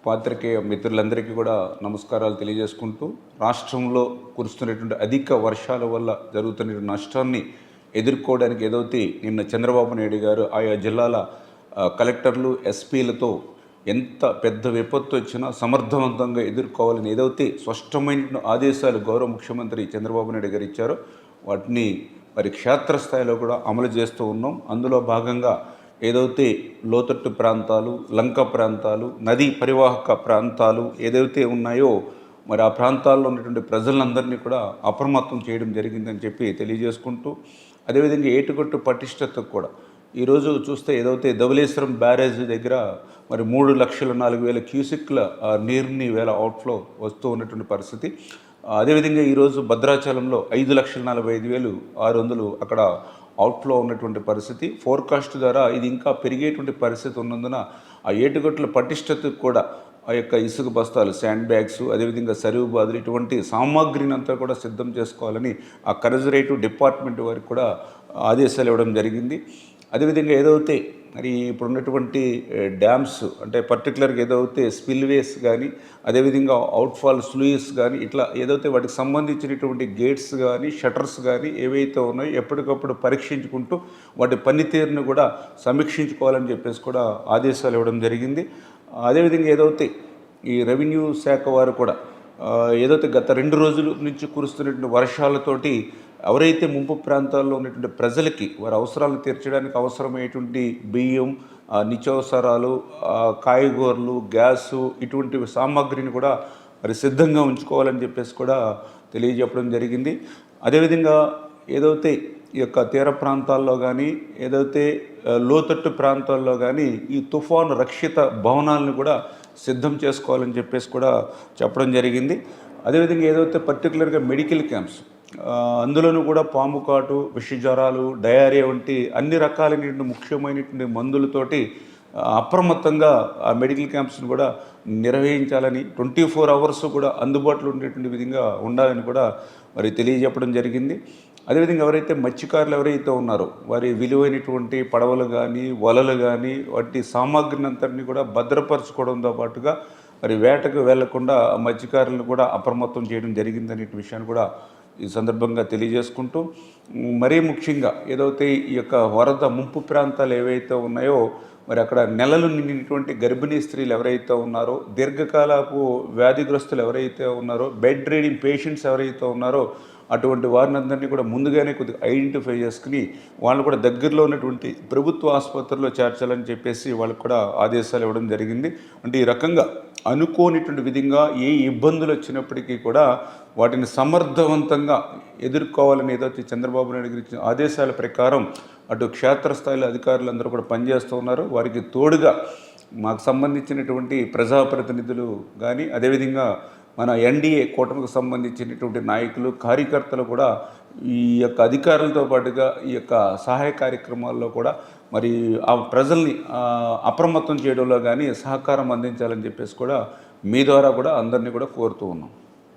పాత్రికేయ మిత్రులందరికీ కూడా నమస్కారాలు తెలియజేసుకుంటూ, రాష్ట్రంలో కురుస్తున్నటువంటి అధిక వర్షాల వల్ల జరుగుతున్న నష్టాన్ని ఎదుర్కోవడానికి ఏదైతే నిన్న చంద్రబాబు నాయుడు గారు ఆయా జిల్లాల కలెక్టర్లు, ఎస్పీలతో ఎంత పెద్ద విపత్తు వచ్చినా సమర్థవంతంగా ఎదుర్కోవాలని ఏదైతే స్పష్టమైన ఆదేశాలు గౌరవ ముఖ్యమంత్రి చంద్రబాబు నాయుడు గారు ఇచ్చారో వాటిని మరి క్షేత్రస్థాయిలో కూడా అమలు చేస్తూ ఉన్నాం. అందులో భాగంగా ఏదైతే లోతట్టు ప్రాంతాలు, లంక ప్రాంతాలు, నదీ పరివాహక ప్రాంతాలు ఏదైతే ఉన్నాయో మరి ఆ ప్రాంతాల్లో ఉన్నటువంటి ప్రజలందరినీ కూడా అప్రమత్తం చేయడం జరిగిందని చెప్పి తెలియజేసుకుంటూ, అదేవిధంగా ఏటుగట్టు పటిష్టతకు కూడా ఈరోజు చూస్తే ఏదైతే ధవళేశ్వరం బ్యారేజ్ దగ్గర మరి 3,04,000 క్యూసెక్ల నీరుని వేళ అవుట్ఫ్లో వస్తూ ఉన్నటువంటి పరిస్థితి. అదేవిధంగా ఈరోజు భద్రాచలంలో 5,45,600 అక్కడ అవుట్ఫ్లో ఉన్నటువంటి పరిస్థితి. ఫోర్కాస్ట్ ద్వారా ఇది ఇంకా పెరిగేటువంటి పరిస్థితి ఉన్నందున ఆ ఏటుగట్ల పటిష్టతకు కూడా ఆ యొక్క ఇసుక బస్తాలు, శాండ్ బ్యాగ్స్, అదేవిధంగా సరువు బాదులు ఇటువంటి సామాగ్రిని అంతా కూడా సిద్ధం చేసుకోవాలని ఆ కన్జర్వేటివ్ డిపార్ట్మెంట్ వారికి కూడా ఆదేశాలు ఇవ్వడం జరిగింది. అదేవిధంగా ఏదైతే మరి ఇప్పుడున్నటువంటి డ్యామ్స్ అంటే పర్టికులర్గా ఏదైతే స్పిల్వేస్ కానీ, అదేవిధంగా అవుట్ఫాల్ స్లూయిస్ కానీ ఇట్లా ఏదైతే వాటికి సంబంధించినటువంటి గేట్స్ కానీ, షట్టర్స్ కానీ ఏవైతే ఉన్నాయో ఎప్పటికప్పుడు పరీక్షించుకుంటూ వాటి పనితీరును కూడా సమీక్షించుకోవాలని చెప్పేసి కూడా ఆదేశాలు ఇవ్వడం జరిగింది. అదేవిధంగా ఏదైతే ఈ రెవెన్యూ శాఖ వారు కూడా ఏదైతే గత 2 రోజుల నుంచి కురుస్తున్నటువంటి వర్షాలతోటి ఎవరైతే ముంపు ప్రాంతాల్లో ఉన్నటువంటి ప్రజలకి వారి అవసరాలను తీర్చడానికి అవసరమైనటువంటి బియ్యం, నిత్యావసరాలు, కాయగూరలు, గ్యాసు ఇటువంటి సామాగ్రిని కూడా మరి సిద్ధంగా ఉంచుకోవాలని చెప్పేసి కూడా తెలియజెప్పడం జరిగింది. అదేవిధంగా ఏదైతే ఈ యొక్క తీర ప్రాంతాల్లో కానీ, ఏదైతే లోతట్టు ప్రాంతాల్లో కానీ ఈ తుఫాను రక్షిత భవనాలను కూడా సిద్ధం చేసుకోవాలని చెప్పేసి కూడా చెప్పడం జరిగింది. అదేవిధంగా ఏదైతే పర్టికులర్గా మెడికల్ క్యాంప్స్ అందులోనూ కూడా పాము కాటు, విషజ్వరాలు, డయేరియా వంటి అన్ని రకాలైనటువంటి ముఖ్యమైనటువంటి మందులతోటి అప్రమత్తంగా ఆ మెడికల్ క్యాంప్స్ని కూడా నిర్వహించాలని 24 అవర్స్ కూడా అందుబాటులో ఉండేటువంటి విధంగా ఉండాలని కూడా మరి తెలియజెప్పడం జరిగింది. అదేవిధంగా ఎవరైతే మత్స్యకారులు ఎవరైతే ఉన్నారో వారి విలువైనటువంటి పడవలు కానీ, వలలు కానీ వాటి సామాగ్రిని అంతటిని కూడా భద్రపరచుకోవడంతో పాటుగా మరి వేటకు వెళ్లకుండా మత్స్యకారులను కూడా అప్రమత్తం చేయడం జరిగిందనే విషయాన్ని కూడా ఈ సందర్భంగా తెలియజేసుకుంటూ, మరీ ముఖ్యంగా ఏదైతే ఈ యొక్క వరద ముంపు ప్రాంతాలు ఏవైతే ఉన్నాయో మరి అక్కడ నెలలు నిండినటువంటి గర్భిణీ స్త్రీలు ఎవరైతే ఉన్నారో, దీర్ఘకాలపు వ్యాధిగ్రస్తులు ఎవరైతే ఉన్నారో, బెడ్ రీడింగ్ పేషెంట్స్ ఎవరైతే ఉన్నారో అటువంటి వారిని అందరినీ కూడా ముందుగానే కొద్దిగా ఐడెంటిఫై చేసుకుని వాళ్ళు కూడా దగ్గరలో ఉన్నటువంటి ప్రభుత్వ ఆసుపత్రుల్లో చేర్చాలని చెప్పేసి వాళ్ళకు కూడా ఆదేశాలు ఇవ్వడం జరిగింది. అంటే ఈ రకంగా అనుకోనిటువంటి విధంగా ఏ ఇబ్బందులు వచ్చినప్పటికీ కూడా వాటిని సమర్థవంతంగా ఎదుర్కోవాలని ఏదైతే చంద్రబాబు నాయుడు గారి ఇచ్చిన ఆదేశాల ప్రకారం అటు క్షేత్రస్థాయిలో అధికారులందరూ కూడా పనిచేస్తూ ఉన్నారు. వారికి తోడుగా మాకు సంబంధించినటువంటి ప్రజాప్రతినిధులు కానీ, అదేవిధంగా మన ఎన్డీఏ కూటమికి సంబంధించినటువంటి నాయకులు, కార్యకర్తలు కూడా ఈ యొక్క అధికారులతో పాటుగా ఈ యొక్క సహాయ కార్యక్రమాల్లో కూడా మరి ఆ ప్రజల్ని అప్రమత్తం చేయడంలో కానీ సహకారం అందించాలని చెప్పేసి కూడా మీ ద్వారా కూడా అందరినీ కూడా కోరుతూ ఉన్నాం.